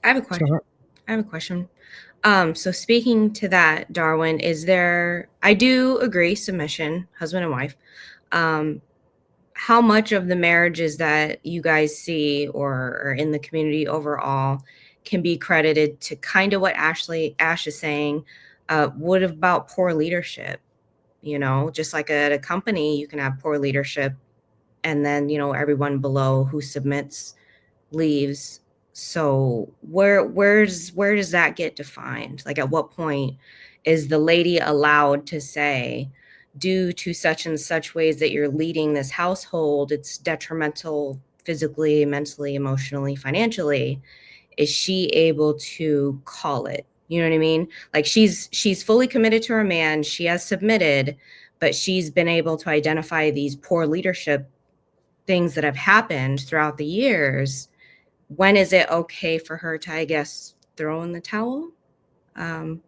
I have a So question. I have a question. So speaking to that, Darwin, I do agree, submission, husband and wife. Um, how much of the marriages that you guys see or in the community overall can be credited to kind of what Ash is saying? What about poor leadership? Just like at a company, you can have poor leadership, and then everyone below who submits leaves. So where does that get defined? Like, at what point is the lady allowed to say, due to such and such ways that you're leading this household, it's detrimental physically, mentally, emotionally, financially? Is she able to call it? You know what I mean? Like, she's fully committed to her man, she has submitted, but she's been able to identify these poor leadership things that have happened throughout the years. When is it okay for her to, I guess, throw in the towel? Um,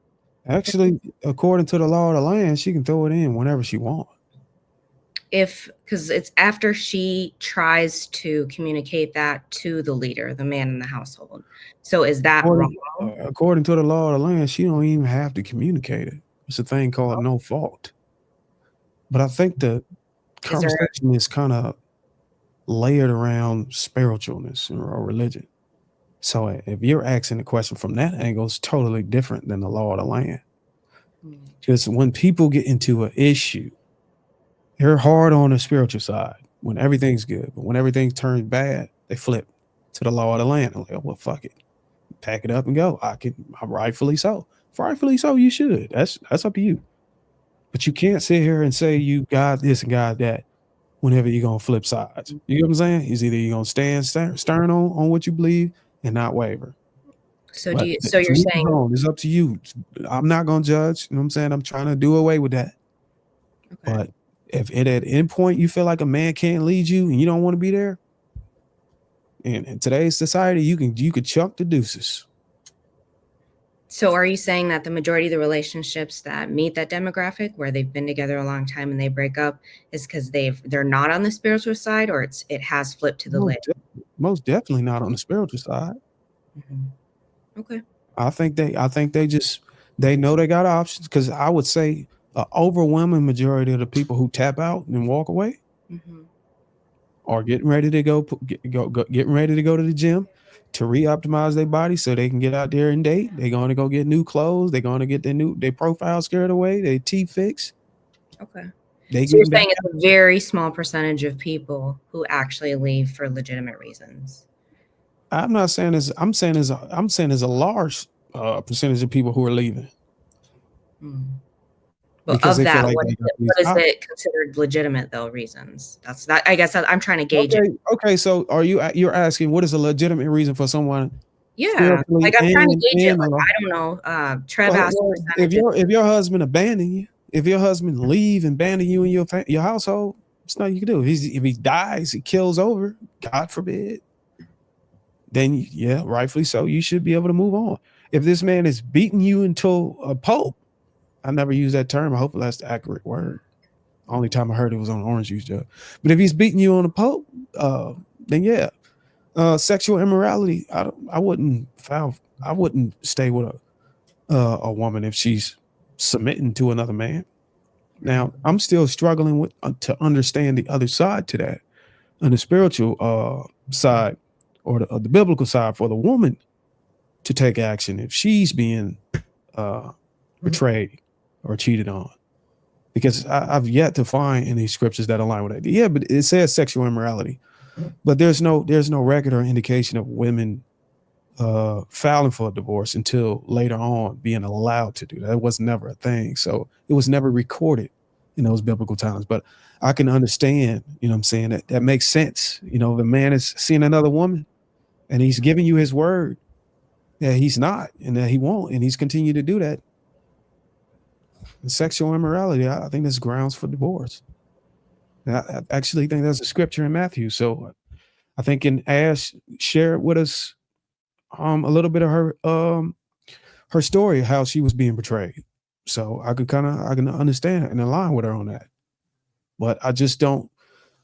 actually, according to the law of the land, she can throw it in whenever she wants. if because it's after she tries to communicate that to the leader, the man in the household. So is that According, wrong? according to the law of the land, she don't even have to communicate it. It's a thing called no fault. But I think the Is there conversation is kind of layered around spiritualness or religion. So if you're asking the question from that angle, it's totally different than the law of the land. Because when people get into an issue, they're hard on the spiritual side when everything's good, but when everything turns bad, they flip to the law of the land. I'm like, oh, well, fuck it, pack it up and go. Rightfully so. Rightfully so, you should. That's up to you. But you can't sit here and say you got this and got that whenever you're gonna flip sides. You know what I'm saying? It's either you're gonna stand stern on what you believe and not waver. so do But you so to you're each his saying own. It's up to you. I'm not gonna judge. You know what I'm saying? I'm trying to do away with that. okay. But if at any point you feel like a man can't lead you and you don't want to be there, in today's society, you could chuck the deuces. So are you saying that the majority of the relationships that meet that demographic, where they've been together a long time and they break up, is because they're not on the spiritual side, or it has flipped to the Most, lid? most definitely not on the spiritual side. Mhm. Okay. I think they just they know they got options because I would say an overwhelming majority of the people who tap out and walk away Mhm. are getting ready to getting ready to go to the gym to re-optimize their body so they can get out there and date. They're going to go get new clothes. They're going to get their profile scared away, their teeth fixed. Okay. They So you're getting back. saying it's a very small percentage of people who actually leave for legitimate reasons. I'm not saying this. I'm saying there's a large percentage of people who are leaving Mm. But because of they feel that, like they got these what is options. it considered legitimate though? Reasons. I guess I'm trying to gauge it. Okay. So you're asking what is a legitimate reason for someone Yeah, spiritually like I'm trying to gauge it. and Like, I don't know. Trev well, asked well, percentages. if your husband abandon you, if your husband leave and abandon you in your household, it's nothing you can do. If he dies, he kills over, God forbid, then yeah, rightfully so, you should be able to move on. If this man is beating you into a pulp, I never use that term. Hopefully that's the accurate word. Only time I heard it was on orange juice jug. But if he's beating you on a pulp, then yeah. Sexual immorality, I wouldn't stay with a woman if she's submitting to another man. Right. Now, I'm still struggling with to understand the other side to that, on the spiritual side or the biblical side for the woman to take action if she's being uh, betrayed or cheated on. Because I've yet to find any scriptures that align with that. Yeah, but it says sexual immorality, but there's no record or indication of women filing for a divorce until later on being allowed to do that. It was never a thing. So it was never recorded in those biblical times. But I can understand, you know what I'm saying, that makes sense. You know, the man is seeing another woman and he's giving you his word that he's not and that he won't, and he's continued to do that. And sexual immorality, I think that's grounds for divorce. And I actually think there's a scripture in Matthew. So I think in Ash shared with us a little bit of her story, how she was being portrayed. So I can understand and align with her on that. But I just don't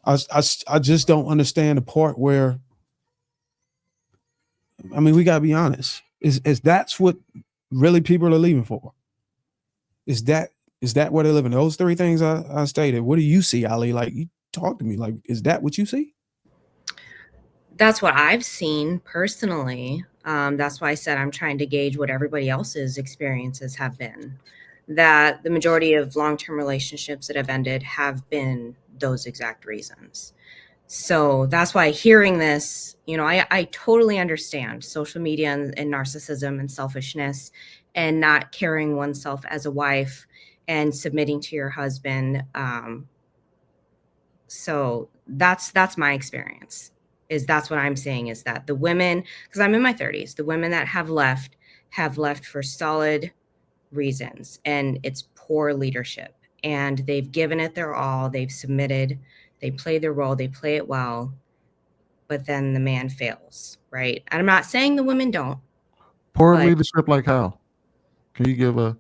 understand the part where I mean, we gotta be honest. Is that's what really people are leaving for? Is that where they're living? Those three things I stated. What do you see, Ali? Like, you talk to me. Like, is that what you see? That's what I've seen personally. That's why I said I'm trying to gauge what everybody else's experiences have been. That the majority of long-term relationships that have ended have been those exact reasons. So that's why hearing this, I totally understand social media and narcissism and selfishness and not carrying oneself as a wife and submitting to your husband. So that's my experience. That's what I'm saying, is that the women, because I'm in my 30s, the women that have left for solid reasons, and it's poor leadership. And they've given it their all, they've submitted, they play their role, they play it well, but then the man fails, right? And I'm not saying the women don't. Poor But leadership, like how? Can you give for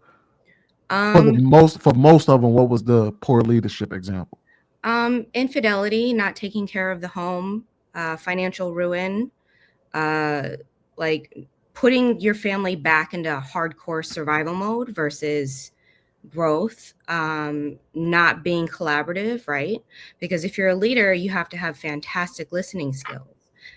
um most of them? What was the poor leadership example? infidelity, not taking care of the home, financial ruin, like putting your family back into hardcore survival mode versus growth, not being collaborative, right? Because if you're a leader, you have to have fantastic listening skills.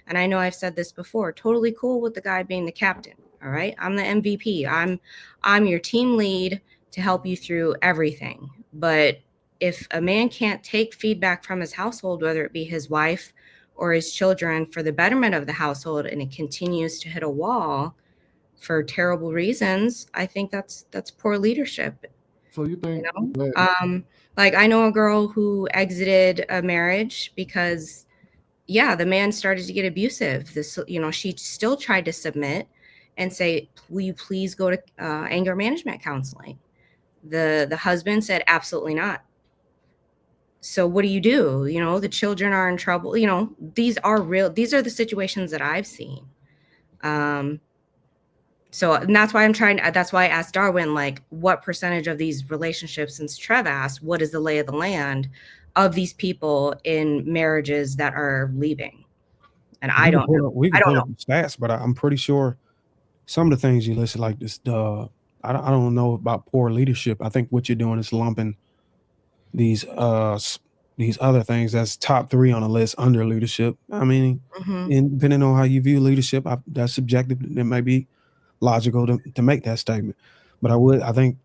And I know I've said this before, totally cool with the guy being the captain. All right. I'm the MVP. I'm your team lead to help you through everything. But if a man can't take feedback from his household, whether it be his wife or his children, for the betterment of the household, and it continues to hit a wall for terrible reasons, I think that's poor leadership. So you think that Like, I know a girl who exited a marriage because, yeah, the man started to get abusive. She still tried to submit and say, will you please go to anger management counseling? The husband said, absolutely not. So what do? The children are in trouble. These are the situations that I've seen. So, and that's why I asked Darwynn, like, what percentage of these relationships, since Trev asked, what is the lay of the land of these people in marriages that are leaving? And I don't know. We I can don't pull know. up the stats, but I'm pretty sure some of the things you listed, like this, I don't know about poor leadership. I think what you're doing is lumping these other things that's top three on the list under leadership. I mean, Mm-hmm. and depending on how you view leadership, that's subjective. It may be logical to make that statement, but I think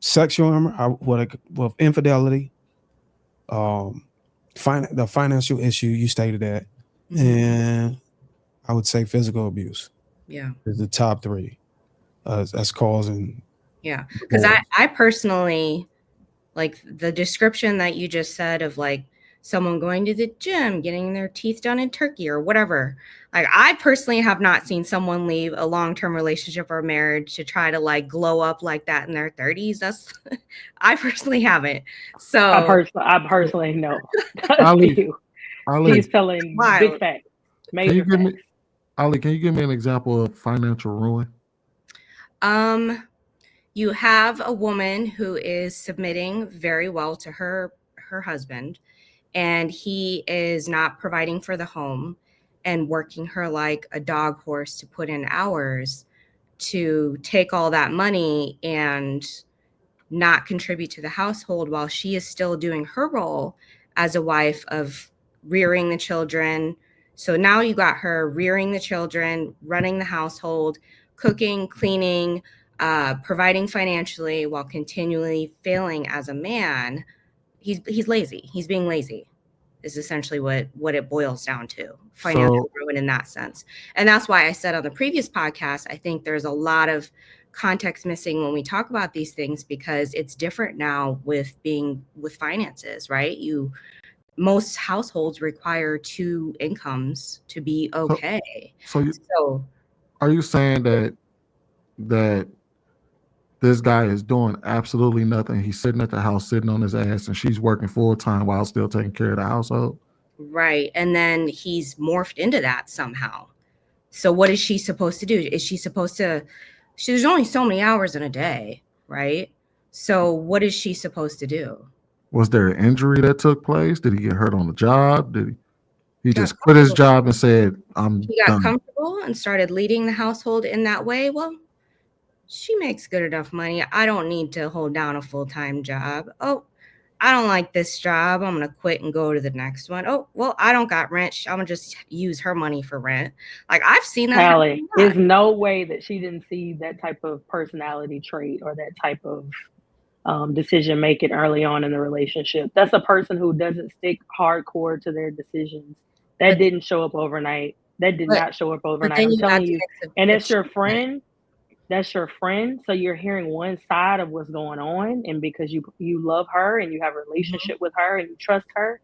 sexual with infidelity, the financial issue you stated that, and I would say physical abuse. Yeah. Is the top three. That's causing. Yeah. Because I personally, like the description that you just said of like someone going to the gym, getting their teeth done in Turkey or whatever. Like, I personally have not seen someone leave a long-term relationship or marriage to try to like glow up like that in their 30s. That's I personally haven't. So I personally know. Ali, She's Ali, telling big wild. facts, can you major give me facts. Ali? Can you give me an example of financial ruin? You have a woman who is submitting very well to her husband, and he is not providing for the home and working her like a dog horse to put in hours to take all that money and not contribute to the household while she is still doing her role as a wife of rearing the children. So now you got her rearing the children, running the household, cooking, cleaning, providing financially, while continually failing as a man. He's lazy. He's being lazy is essentially what it boils down to. Financial ruin in that sense. And that's why I said on the previous podcast, I think there's a lot of context missing when we talk about these things, because it's different now with finances, right? Most households require two incomes to be okay. So are you saying that this guy is doing absolutely nothing? He's sitting at the house, sitting on his ass, and she's working full time while still taking care of the household? Right. And then he's morphed into that somehow. So what is she supposed to do? Is she supposed to, there's only so many hours in a day, right? So what is she supposed to do? Was there an injury that took place? Did he get hurt on the job? Did he? He got just quit his comfortable. job and said, "I'm She got done." comfortable and started leading the household in that way. Well, she makes good enough money. I don't need to hold down a full-time job. Oh, I don't like this job. I'm gonna quit and go to the next one. Oh, well, I don't got rent. I'm gonna just use her money for rent. Like I've seen that happen Callie, a lot. there's no way that she didn't see that type of personality trait or that type of decision making early on in the relationship. That's a person who doesn't stick hardcore to their decisions. That But didn't show up overnight. That did but not show up but overnight. then I'm you telling have to you. mix And it's your achievement. friend. That's your friend. So you're hearing one side of what's going on. And because you love her and you have a relationship with her and you trust her,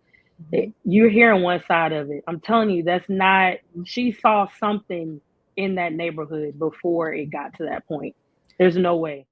you're hearing one side of it. I'm telling you, that's not, she saw something in that neighborhood before it got to that point. There's no way.